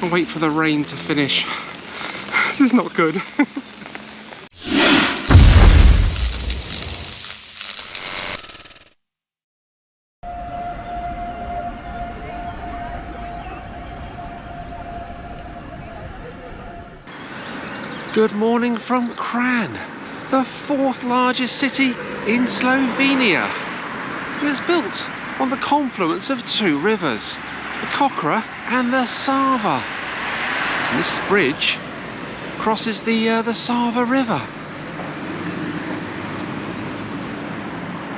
and wait for the rain to finish. This is not good. Good morning from Kranj, the 4th largest city in Slovenia. It was built on the confluence of 2 rivers, the Kokra and the Sava. And this bridge crosses the Sava river.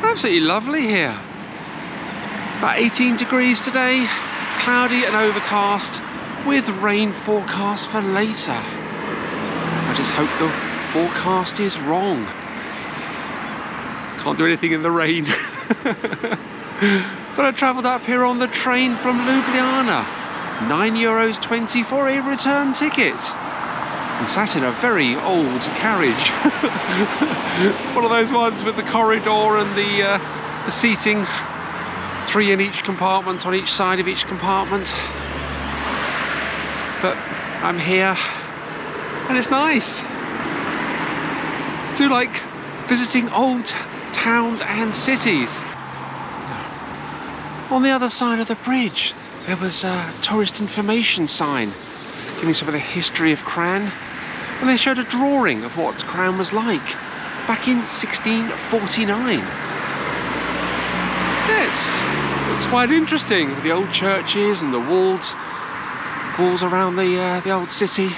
Absolutely lovely here. About 18 degrees today, cloudy and overcast, with rain forecast for later. I just hope the forecast is wrong. Can't do anything in the rain. But I travelled up here on the train from Ljubljana. €9.20 for a return ticket. And sat in a very old carriage. One of those ones with the corridor and the seating. 3 in each compartment, on each side of each compartment. But I'm here. And it's nice. I do like visiting old towns and cities. On the other side of the bridge, there was a tourist information sign giving some of the history of Kranj, and they showed a drawing of what Kranj was like back in 1649. Yes, looks quite interesting with the old churches and the walls around the old city.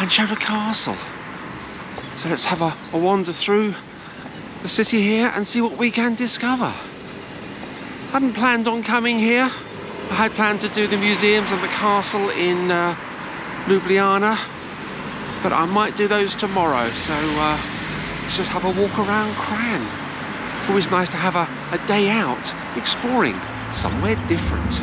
And showed a castle. So let's have a wander through the city here and see what we can discover. Hadn't planned on coming here. I had planned to do the museums and the castle in Ljubljana, but I might do those tomorrow. So let's just have a walk around Kranj. It's always nice to have a day out exploring somewhere different.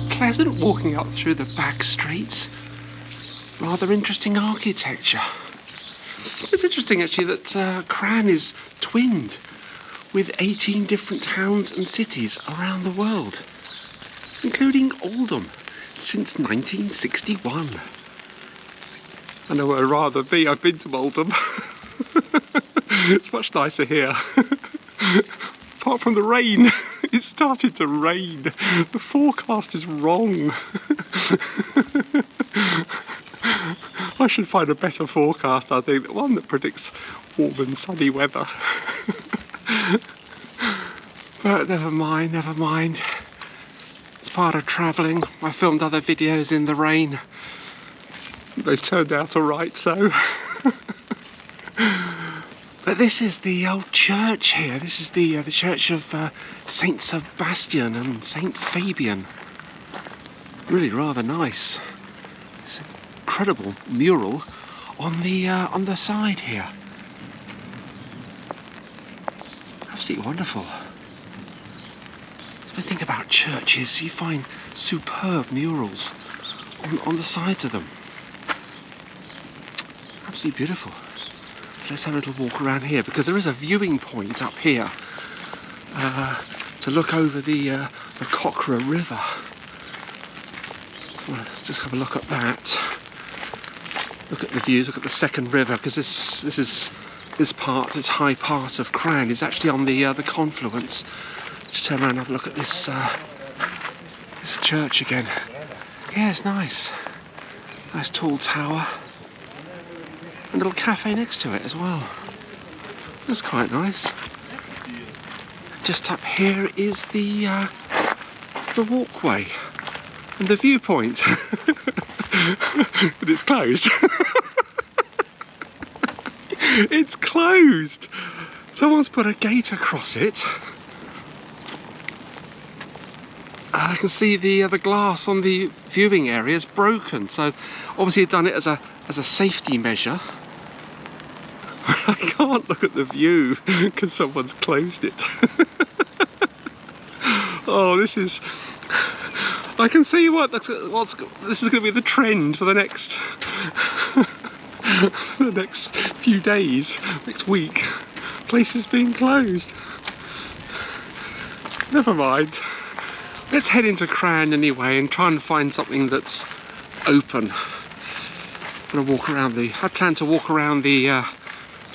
Pleasant walking up through the back streets. Rather interesting architecture. It's interesting actually that Kranj is twinned with 18 different towns and cities around the world, including Oldham, since 1961. I know where I'd rather be. I've been to Oldham. It's much nicer here. Apart from the rain. It started to rain. The forecast is wrong. I should find a better forecast, I think. One that predicts warm and sunny weather. But never mind, never mind. It's part of travelling. I filmed other videos in the rain. They've turned out all right, so. But this is the old church here. This is the church of Saint Sebastian and Saint Fabian. Really rather nice. It's an incredible mural on the side here. Absolutely wonderful. When I think about churches, you find superb murals on the sides of them. Absolutely beautiful. Let's have a little walk around here because there is a viewing point up here to look over the Kokra river. So let's just have a look at that. Look at the views. Look at the second river because this high part of Kranj is actually on the confluence. Just turn around and have a look at this church again. Yeah, it's nice. Nice tall tower. And a little cafe next to it as well. That's quite nice. Just up here is the walkway and the viewpoint. But it's closed. It's closed. Someone's put a gate across it. I can see the glass on the viewing area is broken. So obviously done it as a safety measure. I can't look at the view because someone's closed it. Oh, this is... I can see this is going to be the trend for the next the next few days, next week. Places being closed. Never mind. Let's head into Kranj anyway and try and find something that's open. I'm going to walk around I plan to walk around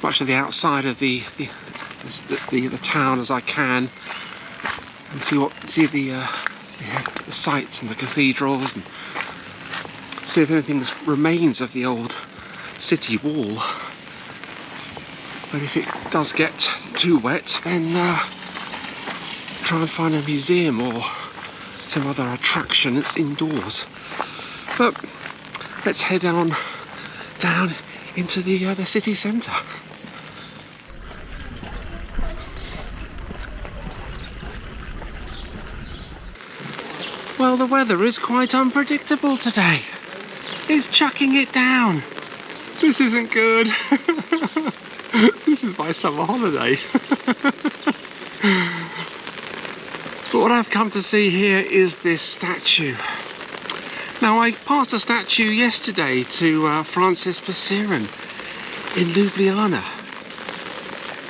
much of the outside of the town as I can, and see the sights and the cathedrals, and see if anything remains of the old city wall. But if it does get too wet, then try and find a museum or some other attraction that's indoors. But let's head on down into the city centre. Well, the weather is quite unpredictable today. It's chucking it down. This isn't good. This is my summer holiday. But what I've come to see here is this statue. Now, I passed a statue yesterday to Francis Preseren in Ljubljana.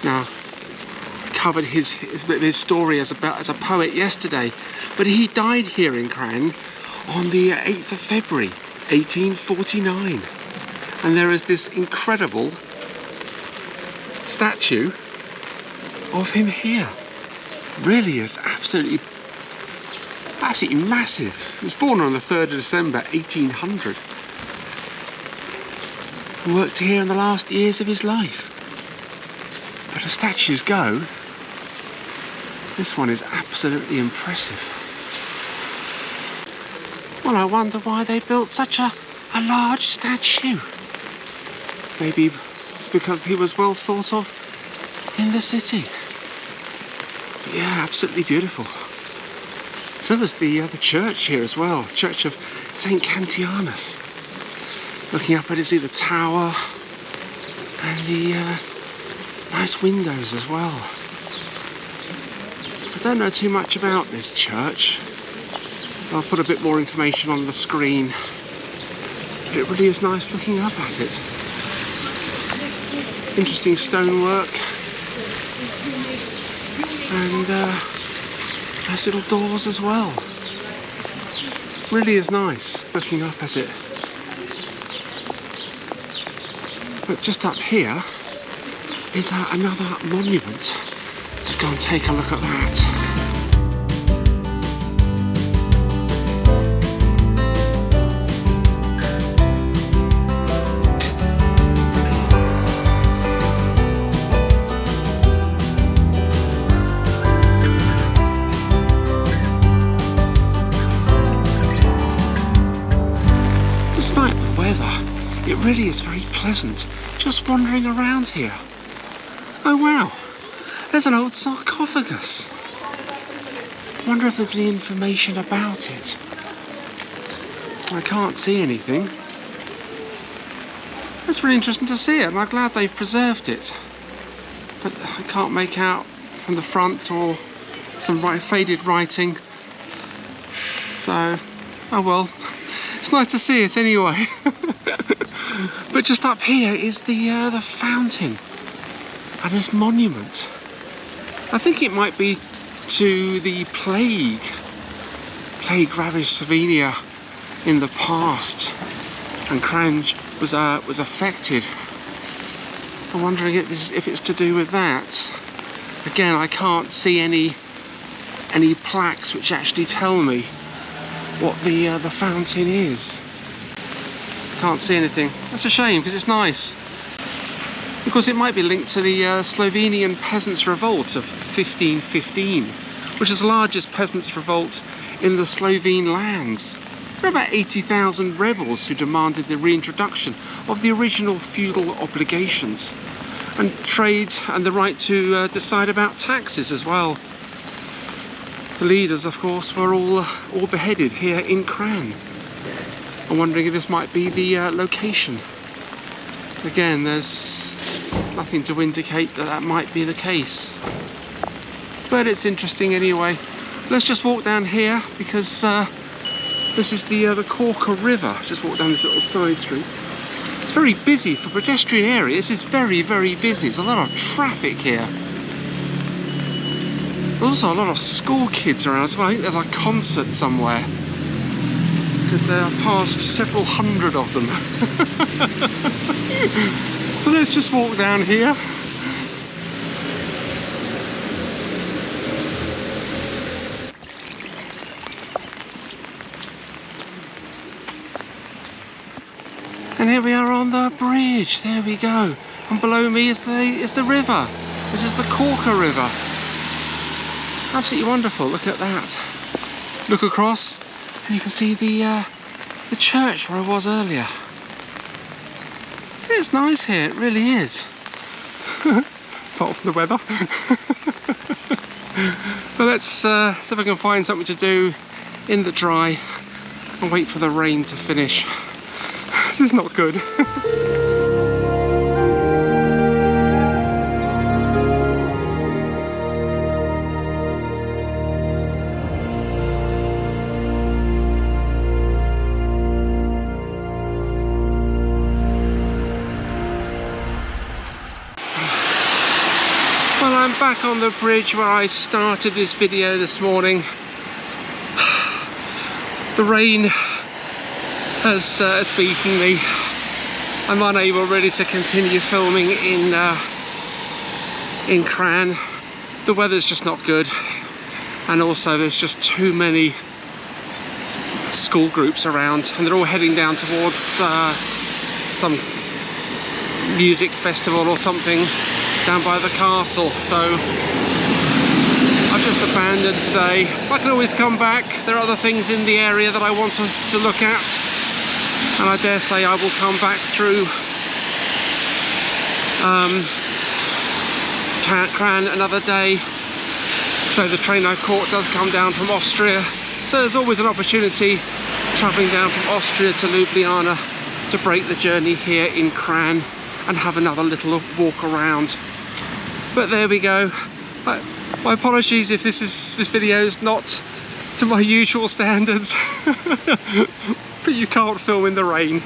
Now, I covered his bit of his story as a poet yesterday, but he died here in Kranj on the 8th of February 1849, and there is this incredible statue of him here. Really is absolutely massive. He was born on the 3rd of December 1800 and worked here in the last years of his life. But as statues go, this one is absolutely impressive. Well, I wonder why they built such a large statue. Maybe it's because he was well thought of in the city. But yeah, absolutely beautiful. So was the church here as well, the Church of St. Cantianus. Looking up at it, see the tower and the nice windows as well. I don't know too much about this church. I'll put a bit more information on the screen. But it really is nice looking up at it. Interesting stonework. And nice little doors as well. Really is nice looking up at it. But just up here is another monument. Let's go and take a look at that. Despite the weather, it really is very pleasant just wandering around here. Oh wow, there's an old sarcophagus. I wonder if there's any information about it. I can't see anything. It's really interesting to see it, and I'm glad they've preserved it. But I can't make out from the front or some faded writing. So, oh well. It's nice to see it anyway. But just up here is the fountain and this monument. I think it might be to the plague. Plague ravaged Slovenia in the past, and Kranj was affected. I'm wondering if it's to do with that. Again, I can't see any plaques which actually tell me what the fountain is. Can't see anything. That's a shame, because it's nice. Of course, it might be linked to the Slovenian Peasants' Revolt of 1515, which is the largest peasants' revolt in the Slovene lands. There were about 80,000 rebels who demanded the reintroduction of the original feudal obligations and trade and the right to decide about taxes as well. The leaders, of course, were all beheaded here in Kranj. I'm wondering if this might be the location. Again, there's nothing to indicate that that might be the case. But it's interesting anyway. Let's just walk down here because this is the Kokra River. Just walk down this little side street. It's very busy for pedestrian area. This is very, very busy. There's a lot of traffic here. There's also a lot of school kids around as well. I think there's a concert somewhere, because there are past several hundred of them. So let's just walk down here. And here we are on the bridge. There we go. And below me is the river. This is the Kokra River. Absolutely wonderful. Look at that. Look across, and you can see the church where I was earlier. It's nice here. It really is. Apart from the weather. But let's see if I can find something to do in the dry and wait for the rain to finish. This is not good. Well, I'm back on the bridge where I started this video this morning. The rain has beaten me. I'm unable really to continue filming in Kranj. The weather's just not good, and also there's just too many school groups around, and they're all heading down towards some music festival or something down by the castle. So I've just abandoned today. I can always come back. There are other things in the area that I want us to look at, and I dare say I will come back through Kranj another day. So the train I caught does come down from Austria, so there's always an opportunity travelling down from Austria to Ljubljana to break the journey here in Kranj and have another little walk around. But there we go. My apologies if this video is not to my usual standards. But you can't film in the rain.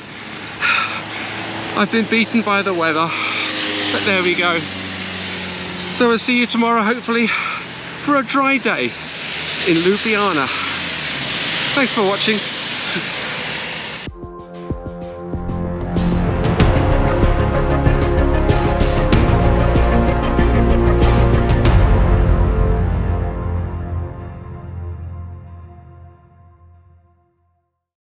I've been beaten by the weather, but there we go. So I'll see you tomorrow, hopefully, for a dry day in Ljubljana. Thanks for watching.